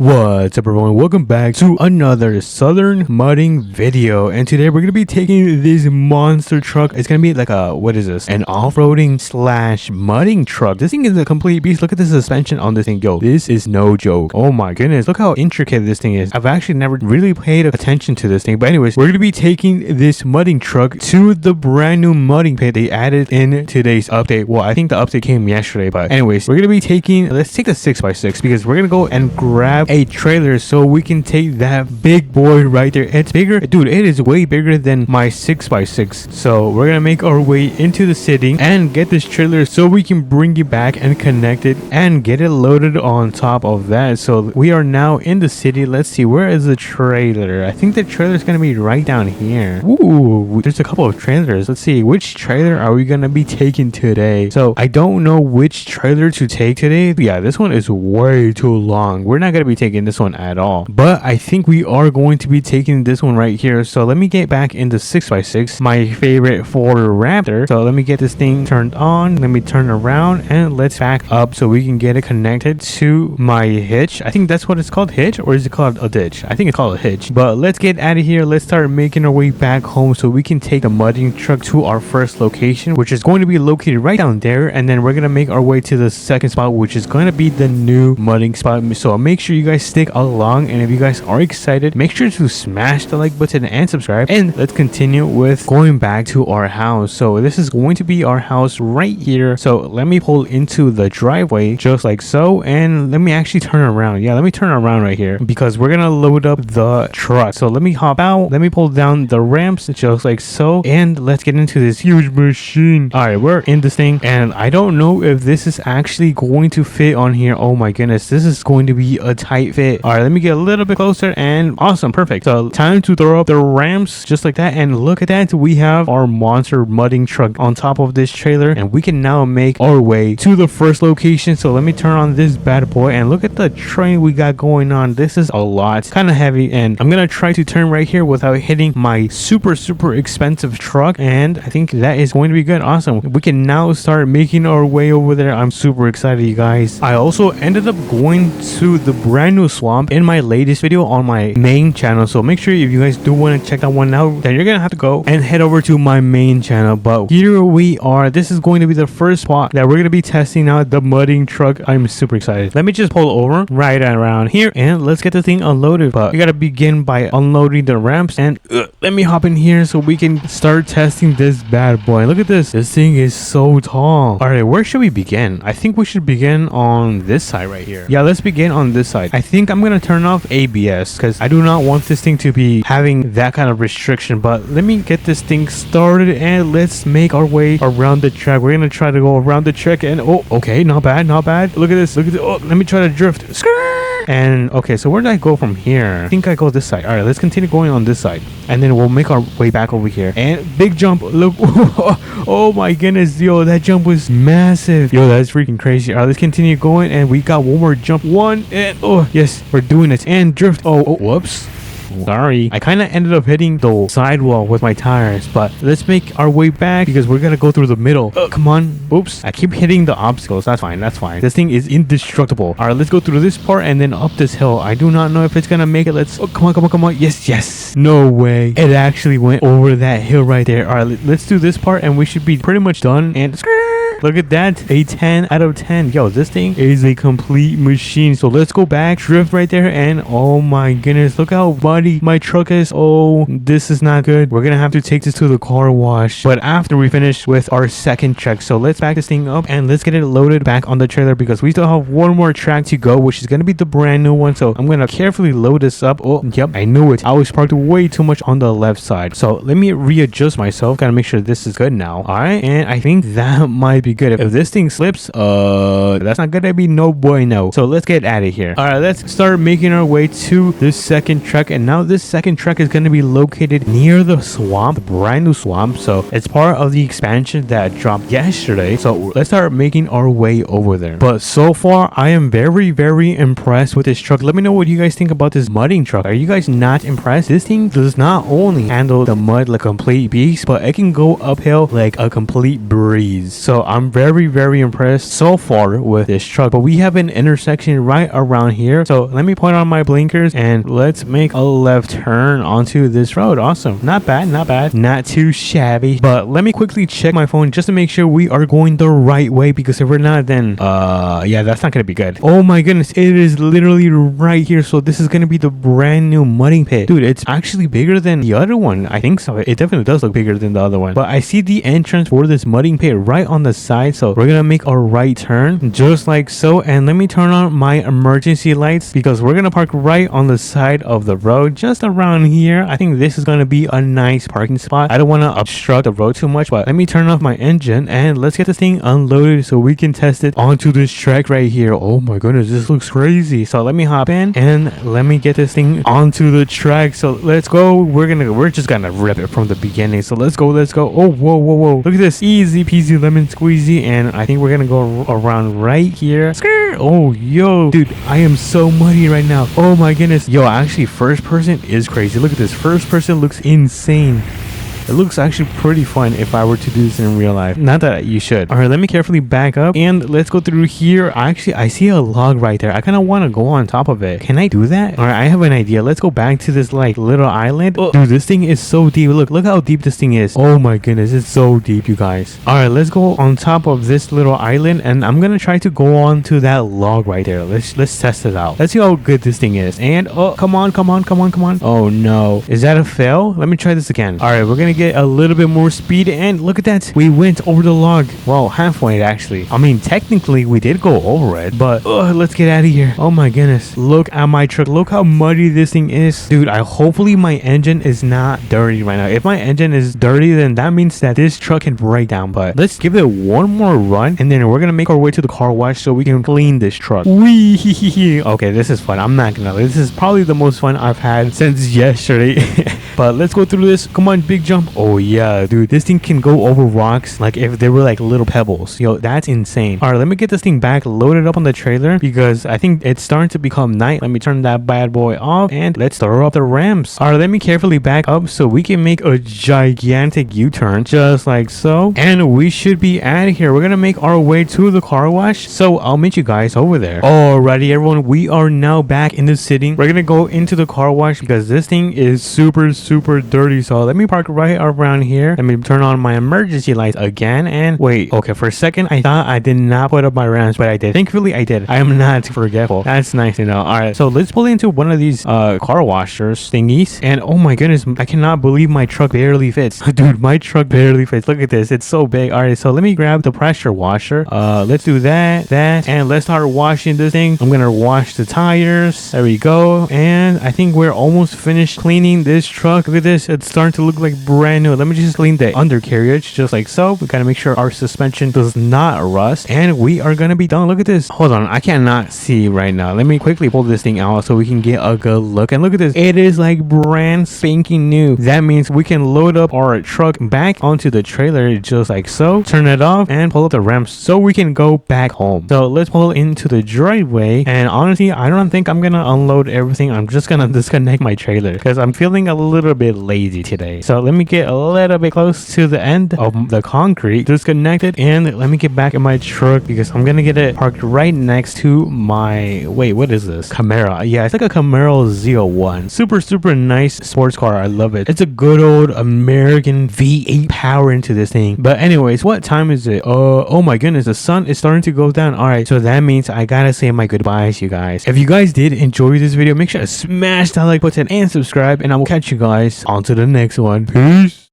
What's up everyone, welcome back to another southern mudding video, and today we're gonna be taking this monster truck. It's gonna be like a, what is this, an off-roading slash mudding truck. This thing is a complete beast. Look at the suspension on this thing. Yo, this is no joke. Oh my goodness, look how intricate this thing is. I've actually never really paid attention to this thing, but anyways, we're gonna be taking this mudding truck to the brand new mudding pit they added in today's update. Well, I think the update came yesterday, but anyways, we're gonna be taking, let's take the 6x6 because we're gonna go and grab a trailer so we can take that big boy right there. It's bigger, dude. It is way bigger than my 6x6. So we're gonna make our way into the city and get this trailer so we can bring it back and connect it and get it loaded on top of that. So we are now in the city. Let's see, where is the trailer? I think the trailer is gonna be right down here. Ooh, there's a couple of trailers. Let's see, which trailer are we gonna be taking today? So I don't know which trailer to take today. Yeah, this one is way too long. We're not gonna be taking this one at all, but I think we are going to be taking this one right here. So let me get back into 6x6, my favorite Ford Raptor. So let me get this thing turned on. Let me turn around and let's back up so we can get it connected to my hitch. I think that's what it's called, hitch, or is it called a ditch? I think it's called a hitch. But let's get out of here. Let's start making our way back home so we can take the mudding truck to our first location, which is going to be located right down there, and then we're gonna make our way to the second spot, which is going to be the new mudding spot. So make sure you guys stick along, and if you guys are excited, make sure to smash the like button and subscribe, and let's continue with going back to our house. So this is going to be our house right here. So let me pull into the driveway just like so, and let me actually turn around. Yeah, let me turn around right here because we're gonna load up the truck. So let me hop out, let me pull down the ramps just like so, and let's get into this huge machine. All right, we're in this thing, and I don't know if this is actually going to fit on here. Oh my goodness, this is going to be a tight fit. All right, let me get a little bit closer, and awesome, perfect. So time to throw up the ramps just like that, and look at that, we have our monster mudding truck on top of this trailer, and we can now make our way to the first location. So let me turn on this bad boy, and look at the train we got going on. This is a lot, kind of heavy, and I'm gonna try to turn right here without hitting my super expensive truck, and I think that is going to be good. Awesome, we can now start making our way over there. I'm super excited, you guys. I also ended up going to the brand new swamp in my latest video on my main channel, so make sure if you guys do want to check that one out, then you're gonna have to go and head over to my main channel. But here we are. This is going to be the first spot that we're gonna be testing out the mudding truck. I'm super excited. Let me just pull over right around here and let's get the thing unloaded. But we gotta begin by unloading the ramps, and let me hop in here so we can start testing this bad boy. Look at this thing is so tall. All right, where should we begin? I think we should begin on this side right here. Yeah, let's begin on this side. I think I'm gonna turn off ABS because I do not want this thing to be having that kind of restriction. But let me get this thing started and let's make our way around the track. We're gonna try to go around the track, and oh, okay, not bad. Look at this, oh, let me try to drift. And okay, so where did I go from here? I think I go this side. All right, let's continue going on this side, and then we'll make our way back over here. And big jump, look. Oh my goodness, yo, that jump was massive. Yo, that's freaking crazy. All right, let's continue going, and we got one more jump. One, and oh yes, we're doing it. And drift. Oh, whoops, sorry, I kind of ended up hitting the sidewall with my tires. But let's make our way back because we're gonna go through the middle. Come on. Oops, I keep hitting the obstacles. That's fine, this thing is indestructible. All right, let's go through this part and then up this hill. I do not know if it's gonna make it. Let's, oh, come on. Yes, no way, it actually went over that hill right there. All right, let's do this part and we should be pretty much done. And look at that, a 10 out of 10. Yo, this thing is a complete machine. So let's go back, drift right there, and oh my goodness, look how muddy my truck is. Oh, this is not good. We're gonna have to take this to the car wash, but after we finish with our second check. So let's back this thing up and let's get it loaded back on the trailer because we still have one more track to go, which is gonna be the brand new one. So I'm gonna carefully load this up. Oh, yep, I knew it. I was parked way too much on the left side. So let me readjust myself. Gotta make sure this is good now. All right, and I think that might be good. If this thing slips, that's not gonna be no bueno. So let's get out of here. All right, let's start making our way to this second truck, and now this second truck is gonna be located near the swamp, the brand new swamp. So it's part of the expansion that dropped yesterday. So let's start making our way over there. But so far, I am very impressed with this truck. Let me know what you guys think about this mudding truck. Are you guys not impressed? This thing does not only handle the mud like a complete beast, but it can go uphill like a complete breeze. So I'm I'm very impressed so far with this truck. But we have an intersection right around here, so let me put on my blinkers and let's make a left turn onto this road. Awesome. Not bad, not too shabby. But let me quickly check my phone just to make sure we are going the right way, because if we're not, then yeah, that's not gonna be good. Oh my goodness, it is literally right here. So this is gonna be the brand new mudding pit. Dude, it's actually bigger than the other one. I think so. It definitely does look bigger than the other one. But I see the entrance for this mudding pit right on the side, so we're gonna make a right turn just like so. And let me turn on my emergency lights because we're gonna park right on the side of the road just around here. I think this is gonna be a nice parking spot. I don't want to obstruct the road too much, but let me turn off my engine and let's get this thing unloaded so we can test it onto this track right here. Oh my goodness, this looks crazy. So let me hop in and let me get this thing onto the track. So let's go. We're just gonna rip it from the beginning. So let's go. Oh, whoa. Look at this, easy peasy lemon squeezy. And I think we're gonna go around right here. Skirt. Oh, yo, dude, I am so muddy right now. Oh my goodness. Yo, actually, first person is crazy. Look at this. First person looks insane. It looks actually pretty fun if I were to do this in real life. Not that you should. All right, let me carefully back up and let's go through here. Actually, I see a log right there. I kind of want to go on top of it. Can I do that? All right, I have an idea. Let's go back to this like little island. Oh, dude, this thing is so deep. Look how deep this thing is. Oh my goodness, it's so deep, you guys. All right, let's go on top of this little island and I'm gonna try to go on to that log right there. Let's test it out. Let's see how good this thing is. And oh, come on. Oh no, is that a fail? Let me try this again. All right, we're gonna get a little bit more speed and look at that, we went over the log. Well, halfway actually. I mean, technically we did go over it, but let's get out of here. Oh my goodness, look at my truck. Look how muddy this thing is. Dude, hopefully my engine is not dirty right now. If my engine is dirty, then that means that this truck can break down. But let's give it one more run and then we're gonna make our way to the car wash so we can clean this truck. Wee. Okay, this is fun. I'm not gonna lie, this is probably the most fun I've had since yesterday. But let's go through this. Come on, big jump. Oh yeah, dude, this thing can go over rocks like if they were like little pebbles. Yo, that's insane. All right, let me get this thing back loaded up on the trailer because I think it's starting to become night. Let me turn that bad boy off and let's throw up the ramps. All right, let me carefully back up so we can make a gigantic U-turn just like so, and we should be out of here. We're gonna make our way to the car wash, so I'll meet you guys over there. Alrighty, everyone, we are now back in the city. We're gonna go into the car wash because this thing is super dirty. So let me park right around here. Let me turn on my emergency lights again and wait. Okay, for a second I thought I did not put up my ramps, but I did. Thankfully I did. I am not forgetful. That's nice to know. All right, so let's pull into one of these car washers thingies, and oh my goodness, I cannot believe my truck barely fits. Dude, my truck barely fits. Look at this, it's so big. All right, so let me grab the pressure washer. Let's do that and let's start washing this thing. I'm gonna wash the tires. There we go. And I think we're almost finished cleaning this truck. Look at this, it's starting to look like brand new. Let me just clean the undercarriage just like so. We gotta make sure our suspension does not rust and we are gonna be done. Look at this. Hold on, I cannot see right now. Let me quickly pull this thing out so we can get a good look. And look at this, it is like brand spanking new. That means we can load up our truck back onto the trailer just like so, turn it off and pull up the ramps so we can go back home. So let's pull into the driveway, and honestly I don't think I'm gonna unload everything. I'm just gonna disconnect my trailer because I'm feeling a little bit lazy today. So let me get a little bit close to the end of the concrete, disconnect it, and let me get back in my truck because I'm gonna get it parked right next to my, wait, what is this? Camaro. Yeah, it's like a Camaro Z01. Super nice sports car. I love it. It's a good old American V8 power into this thing. But anyways, what time is it? Oh my goodness, the sun is starting to go down. All right, so that means I gotta say my goodbyes, you guys. If you guys did enjoy this video, make sure to smash that like button and subscribe, and I will catch you guys on to the next one. Peace.